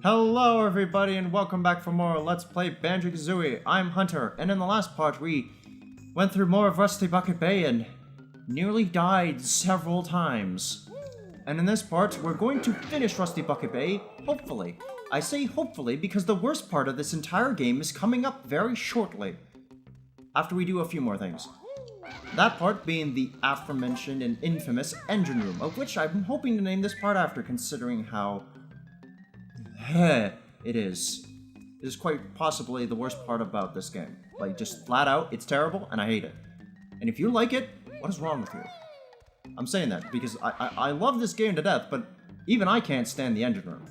Hello everybody and welcome back for more Let's Play Banjo-Kazooie. I'm Hunter, and in the last part we went through more of Rusty Bucket Bay and nearly died several times. And in this part, we're going to finish Rusty Bucket Bay, hopefully. I say hopefully because the worst part of this entire game is coming up very shortly. After we do a few more things. That part being the aforementioned and infamous engine room, of which I'm hoping to name this part after, considering how it is. It is quite possibly the worst part about this game. Like, just flat out, it's terrible, and I hate it. And if you like it, what is wrong with you? I'm saying that because I love this game to death, but even I can't stand the engine room.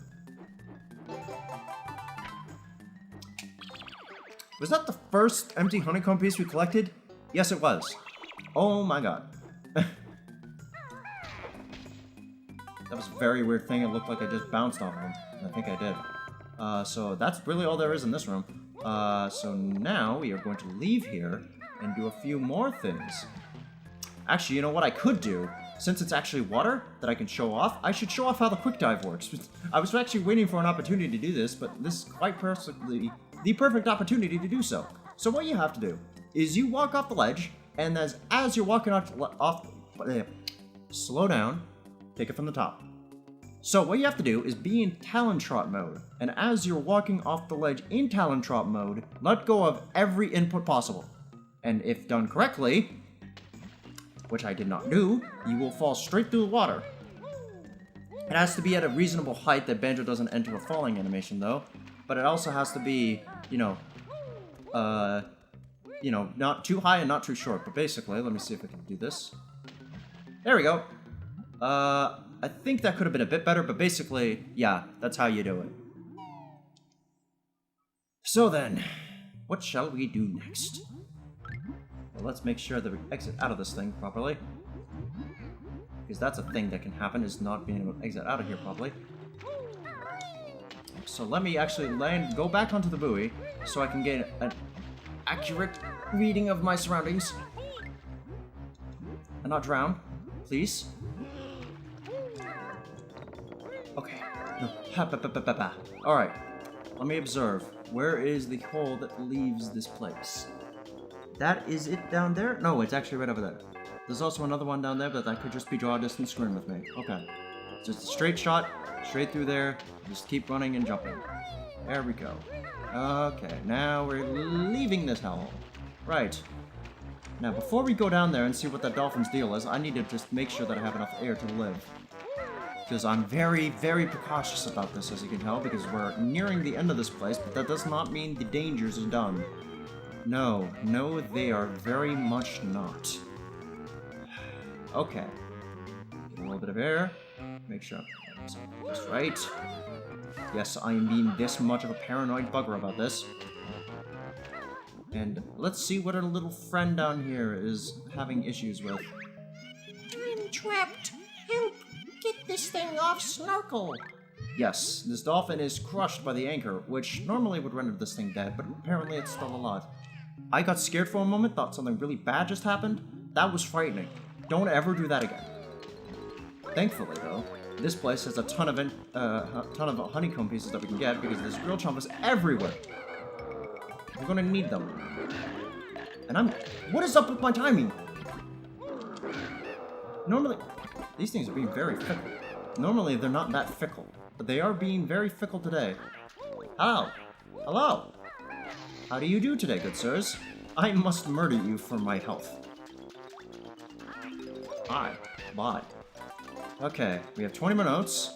Was that the first empty honeycomb piece we collected? Yes, it was. Oh my god. That was a very weird thing. It looked like I just bounced off of him. I think I did. So that's really all there is in this room. So now we are going to leave here and do a few more things. Actually, you know what I could do? Since it's actually water that I can show off, I should show off how the quick dive works. I was actually waiting for an opportunity to do this, but this is quite possibly the perfect opportunity to do so. So what you have to do is you walk off the ledge, and as you're walking off, slow down, take it from the top. So what you have to do is be in Talon Trot mode, and as you're walking off the ledge in Talon Trot mode, let go of every input possible. And if done correctly, which I did not do, you will fall straight through the water. It has to be at a reasonable height that Banjo doesn't enter a falling animation though, but it also has to be, not too high and not too short. But basically, let me see if I can do this. There we go. I think that could have been a bit better, but basically, yeah, that's how you do it. So then, what shall we do next? Well, let's make sure that we exit out of this thing properly. Because that's a thing that can happen, is not being able to exit out of here properly. So let me actually go back onto the buoy, so I can get an accurate reading of my surroundings. And not drown, please. Okay. No. Alright. Let me observe. Where is the hole that leaves this place? That is it down there? No, it's actually right over there. There's also another one down there, but that could just be draw distance screwing with me. Okay. Just a straight shot, straight through there. Just keep running and jumping. There we go. Okay, now we're leaving this hole. Right. Now, before we go down there and see what that dolphin's deal is, I need to just make sure that I have enough air to live. Because I'm very, very precautious about this, as you can tell, because we're nearing the end of this place, but that does not mean the dangers are done. No, they are very much not. Okay. Get a little bit of air. Make sure that's right. Yes, I am being this much of a paranoid bugger about this. And let's see what our little friend down here is having issues with. I'm trapped. Help! Get this thing off Snorkel! Yes, this dolphin is crushed by the anchor, which normally would render this thing dead, but apparently it's still alive. I got scared for a moment, thought something really bad just happened. That was frightening. Don't ever do that again. Thankfully, though, this place has a ton of honeycomb pieces that we can get because there's grill chompers everywhere. We're gonna need them. And what is up with my timing? Normally, these things are being very fickle. Normally, they're not that fickle, but they are being very fickle today. Hello. Hello. How do you do today, good sirs? I must murder you for my health. Hi. Bye. Okay, we have 20 more notes.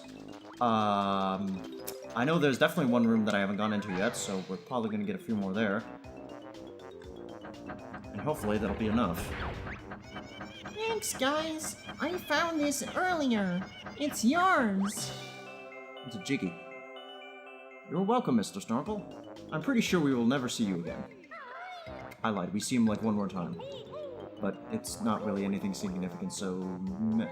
I know there's definitely one room that I haven't gone into yet, so we're probably gonna get a few more there. And hopefully that'll be enough. Thanks, guys. I found this earlier. It's yours. It's a Jiggy. You're welcome, Mr. Snorkel. I'm pretty sure we will never see you again. I lied, we see him like one more time. But it's not really anything significant, so meh.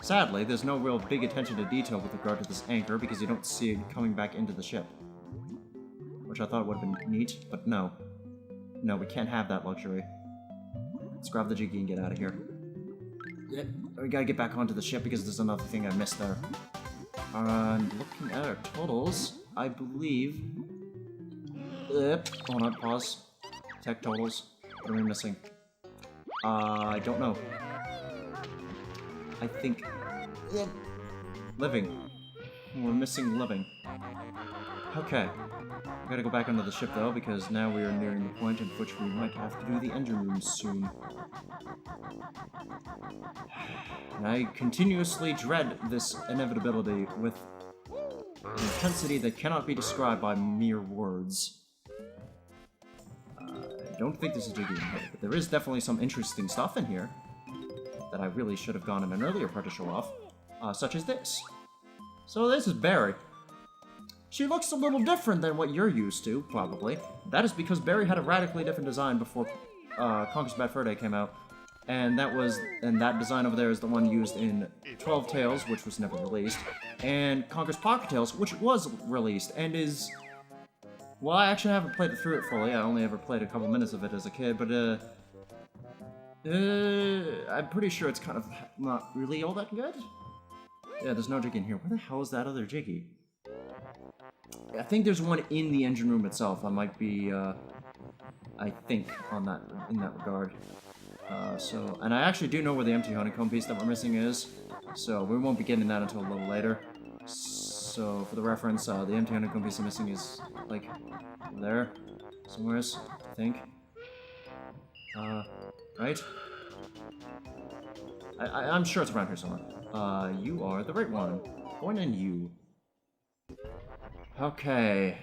Sadly, there's no real big attention to detail with regard to this anchor because you don't see it coming back into the ship. Which I thought would have been neat, but no. No, we can't have that luxury. Let's grab the Jiggy and get out of here. We gotta get back onto the ship because there's another thing I missed there. And looking at our totals, I believe... hold on, pause. Tech totals. What are we missing? I don't know. I think... living. We're missing living. Okay. We gotta go back onto the ship though, because now we are nearing the point at which we might have to do the engine room soon. And I continuously dread this inevitability with an intensity that cannot be described by mere words. I don't think this is Jiggy in here, but there is definitely some interesting stuff in here that I really should have gone in an earlier part to show off, such as this. So this is Barry. She looks a little different than what you're used to, probably. That is because Barry had a radically different design before Conker's Bad Fur Day came out. And that design over there is the one used in 12 Tales, which was never released, and Conker's Pocket Tales, which was released, and is... Well, I actually haven't played it through it fully. I only ever played a couple minutes of it as a kid, but I'm pretty sure it's kind of not really all that good. Yeah, there's no Jiggy in here. Where the hell is that other Jiggy? I think there's one in the engine room itself. I might be, I think, in that regard. And I actually do know where the empty honeycomb piece that we're missing is, so we won't be getting that until a little later. So, for the reference, the empty honeycomb piece I'm missing is, like, there, somewheres, I think. Right? I'm sure it's around here somewhere. You are the right one. Going in you. Okay.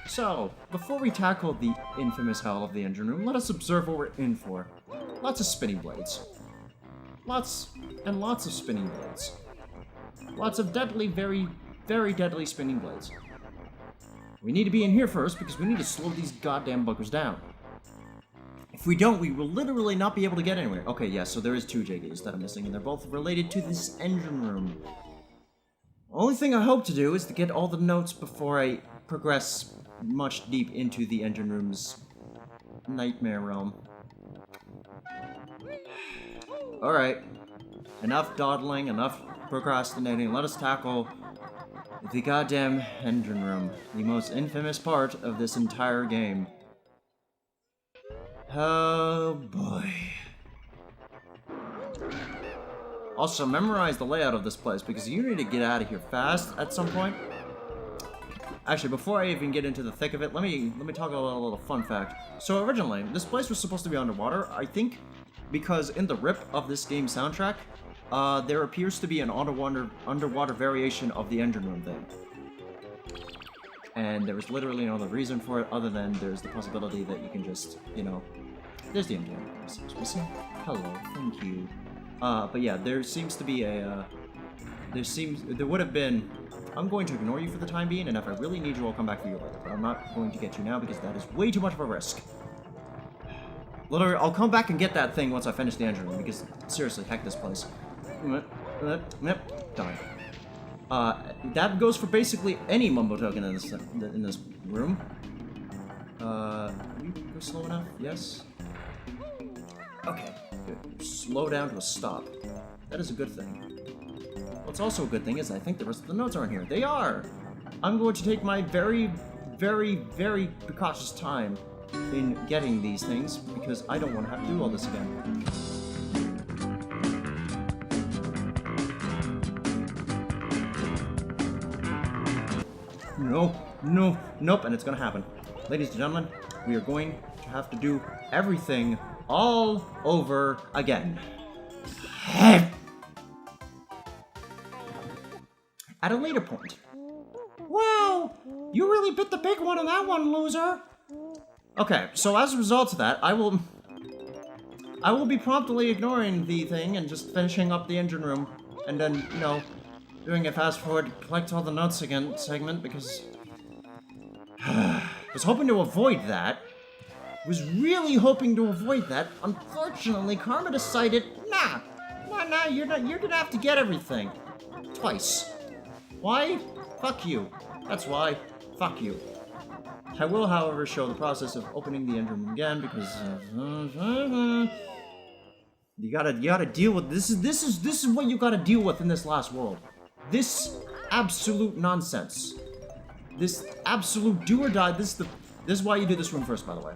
So, before we tackle the infamous hell of the engine room, let us observe what we're in for. Lots of spinning blades. Lots and lots of spinning blades. Lots of deadly, very, very deadly spinning blades. We need to be in here first because we need to slow these goddamn buggers down. If we don't, we will literally not be able to get anywhere. Okay, yes, yeah, so there is two Jiggies that I'm missing, and they're both related to this engine room. Only thing I hope to do is to get all the notes before I progress much deep into the engine room's nightmare realm. Alright. Enough dawdling, enough procrastinating. Let us tackle the goddamn engine room. The most infamous part of this entire game. Oh boy. Also, memorize the layout of this place because you need to get out of here fast at some point. Actually, before I even get into the thick of it, let me talk about a little fun fact. So originally, this place was supposed to be underwater, I think, because in the rip of this game's soundtrack, there appears to be an underwater variation of the engine room thing. And there was literally no other reason for it other than there's the possibility that you can just, you know, there's the engine room. Hello, thank you. But yeah, there seems to be a, there would have been, I'm going to ignore you for the time being, and if I really need you, I'll come back for you later. But I'm not going to get you now because that is way too much of a risk. Literally, I'll come back and get that thing once I finish the engine room, because, seriously, heck this place. Done. That goes for basically any mumbo token in this room. We go slow enough? Yes? Okay, good. Slow down to a stop. That is a good thing. What's also a good thing is I think the rest of the notes are in here. They are! I'm going to take my very, very, very precautious time in getting these things, because I don't want to have to do all this again. Nope, and it's gonna happen. Ladies and gentlemen, we are going to have to do everything all over again. At a later point. Wow! You really bit the big one on that one, loser! Okay, so as a result of that, I will be promptly ignoring the thing and just finishing up the engine room, and then, you know, doing a fast forward, collect all the notes again segment, because I was hoping to avoid that. Was really hoping to avoid that. Unfortunately, Karma decided, nah, you're gonna have to get everything. Twice. Why? Fuck you. That's why. Fuck you. I will, however, show the process of opening the engine room again because you gotta deal with this is what you gotta deal with in this last world. This absolute nonsense. This absolute do or die. This is why you do this room first, by the way.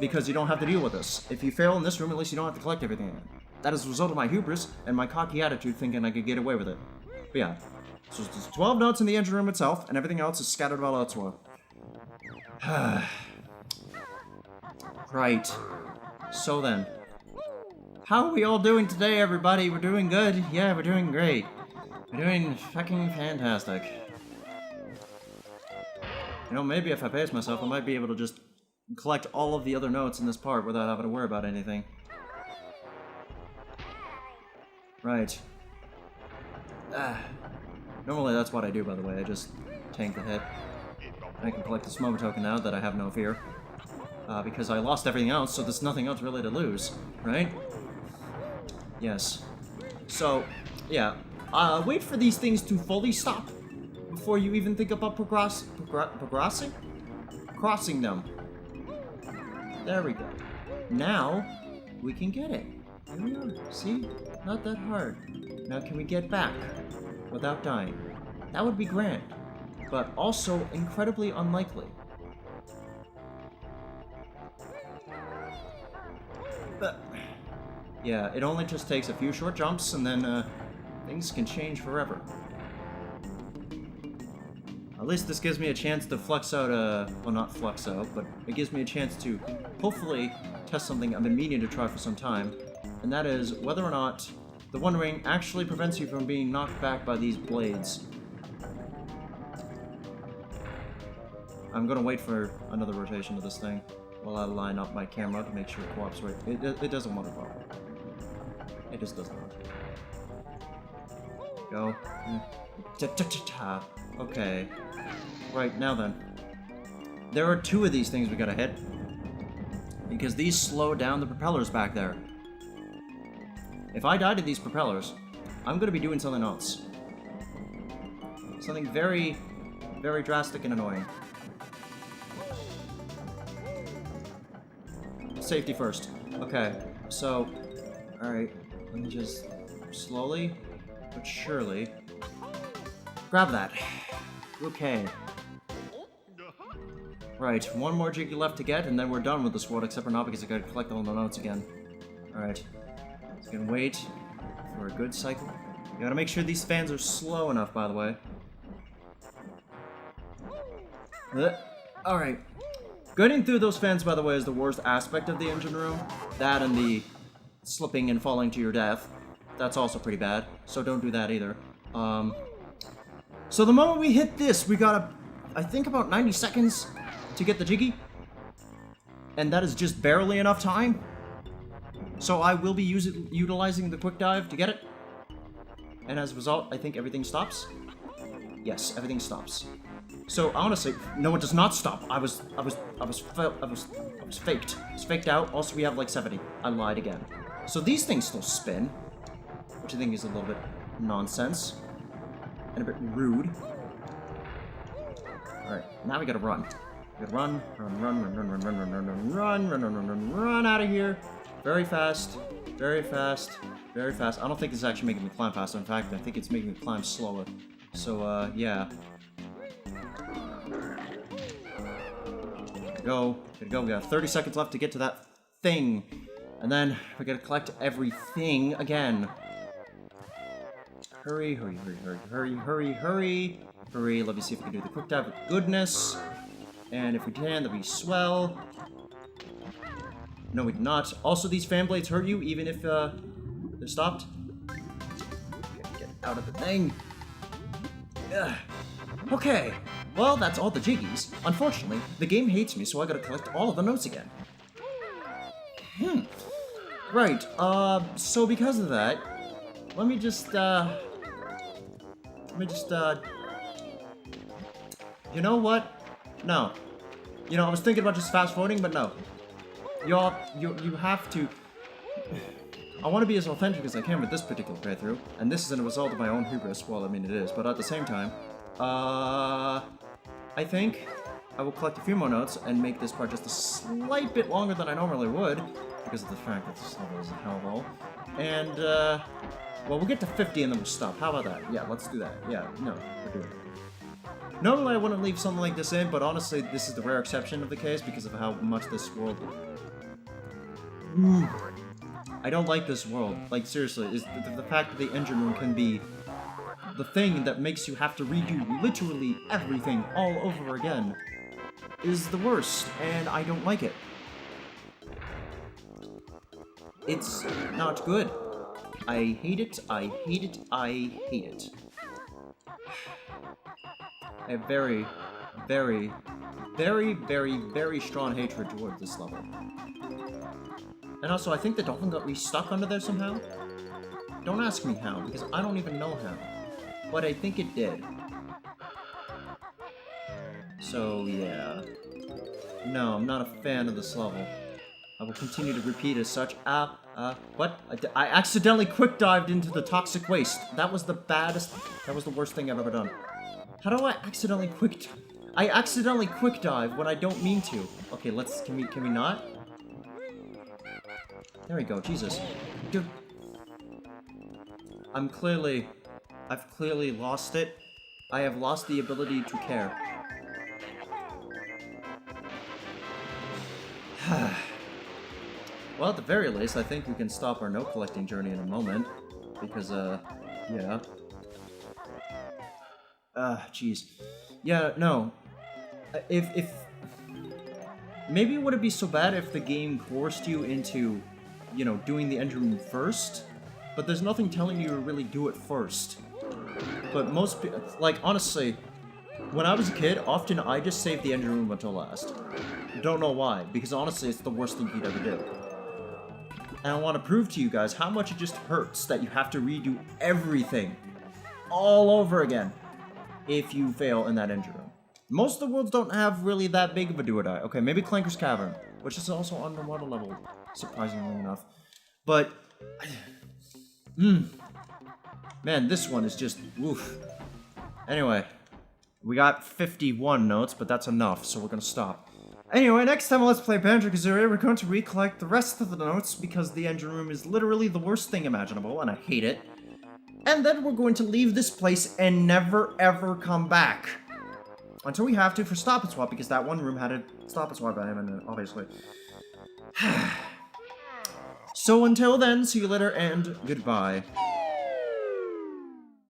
Because you don't have to deal with this. If you fail in this room, at least you don't have to collect everything in it. That is a result of my hubris and my cocky attitude thinking I could get away with it. But yeah. So there's 12 notes in the engine room itself, and everything else is scattered about elsewhere. Right. So then. How are we all doing today, everybody? We're doing good? Yeah, we're doing great. We're doing fucking fantastic. You know, maybe if I pace myself, I might be able to just collect all of the other notes in this part without having to worry about anything. Right. Normally that's what I do, by the way. I just tank the hit. I can collect the Smoke token now that I have no fear. Because I lost everything else, so there's nothing else really to lose, right? Yes. So, yeah. Wait for these things to fully stop before you even think about progressing? Crossing them. There we go. Now, we can get it. Here we are. See? Not that hard. Now can we get back without dying? That would be grand, but also incredibly unlikely. But, yeah, it only just takes a few short jumps and then things can change forever. At least this gives me a chance to flex out, well, not flex out, but it gives me a chance to hopefully test something I've been meaning to try for some time, and that is whether or not the One Ring actually prevents you from being knocked back by these blades. I'm gonna wait for another rotation of this thing while I line up my camera to make sure it cooperates. It doesn't want to cooperate. It just doesn't want to. Go. Okay. Right, now then. There are two of these things we gotta hit. Because these slow down the propellers back there. If I die to these propellers, I'm gonna be doing something else. Something very, very drastic and annoying. Safety first. Okay, so, alright, let me just slowly, but surely, grab that. Okay. Right, one more jiggy left to get, and then we're done with this world, except for not because I gotta collect all the notes again. Alright. Just gonna wait for a good cycle. You gotta make sure these fans are slow enough, by the way. Alright. Getting through those fans, by the way, is the worst aspect of the engine room. That and the slipping and falling to your death. That's also pretty bad, so don't do that either. So the moment we hit this, we got, I think, about 90 seconds to get the jiggy. And that is just barely enough time. So I will be utilizing the quick dive to get it. And as a result, I think everything stops. Yes, everything stops. So honestly, no, it does not stop. I was faked. It's faked out. Also, we have like 70. I lied again. So these things still spin, which I think is a little bit nonsense and a bit rude. All right, now we gotta run. We gotta run out of here. Very fast, very fast, very fast. I don't think this is actually making me climb faster. In fact, I think it's making me climb slower. So, yeah. Go. We got 30 seconds left to get to that thing. And then we gotta collect everything again. Hurry, hurry, hurry, hurry, hurry, hurry, hurry. Hurry, let me see if we can do the quick dive with goodness. And if we can, that'd be swell. No, we did not. Also, these fan blades hurt you, even if they're stopped. Get out of the thing. Ugh. Okay. Well, that's all the jiggies. Unfortunately, the game hates me, so I gotta collect all of the notes again. Right, so because of that, let me just, you know what? No. You know, I was thinking about just fast forwarding, but no. You have to... I want to be as authentic as I can with this particular playthrough, and this isn't a result of my own hubris. Well, I mean, it is, but at the same time, I think I will collect a few more notes and make this part just a slight bit longer than I normally would, because of the fact that this level is a hellhole. And, Well, we'll get to 50 and then we'll stop. How about that? Yeah, let's do that. Yeah, no, we're doing it. Normally I wouldn't leave something like this in, but honestly, this is the rare exception of the case because of how much this world... Ooh. I don't like this world. Like, seriously, is the fact that the engine room can be the thing that makes you have to redo literally everything all over again is the worst, and I don't like it. It's not good. I hate it, I hate it, I hate it. I have very, very, very, very, very strong hatred toward this level. And also, I think the dolphin got stuck under there somehow. Don't ask me how, because I don't even know how. But I think it did. So, yeah. No, I'm not a fan of this level. I will continue to repeat as such. What? I accidentally quick-dived into the toxic waste. That was the baddest... That was the worst thing I've ever done. How do I accidentally quick-dive? I accidentally quick-dive when I don't mean to. Okay, let's... Can we not? There we go, Jesus. Dude. I've clearly lost it. I have lost the ability to care. Well, at the very least, I think we can stop our note collecting journey in a moment. Because, yeah. Jeez. Yeah, no. If... Maybe it wouldn't be so bad if the game forced you into, you know, doing the engine room first, but there's nothing telling you to really do it first. But most people, like, honestly, when I was a kid, often I just saved the engine room until last. Don't know why, because honestly, it's the worst thing you'd ever do. And I want to prove to you guys how much it just hurts that you have to redo everything all over again if you fail in that engine room. Most of the worlds don't have really that big of a do-or-die. Okay, maybe Clanker's Cavern, which is also underwater level, surprisingly enough. But, man, this one is just, oof. Anyway, we got 51 notes, but that's enough, so we're gonna stop. Anyway, next time on Let's Play Banjo-Kazooie, we're going to recollect the rest of the notes because the engine room is literally the worst thing imaginable, and I hate it. And then we're going to leave this place and never ever come back. Until we have to for Stop and Swap, because that one room had a Stop and Swap item in it, obviously. So until then, see you later and goodbye.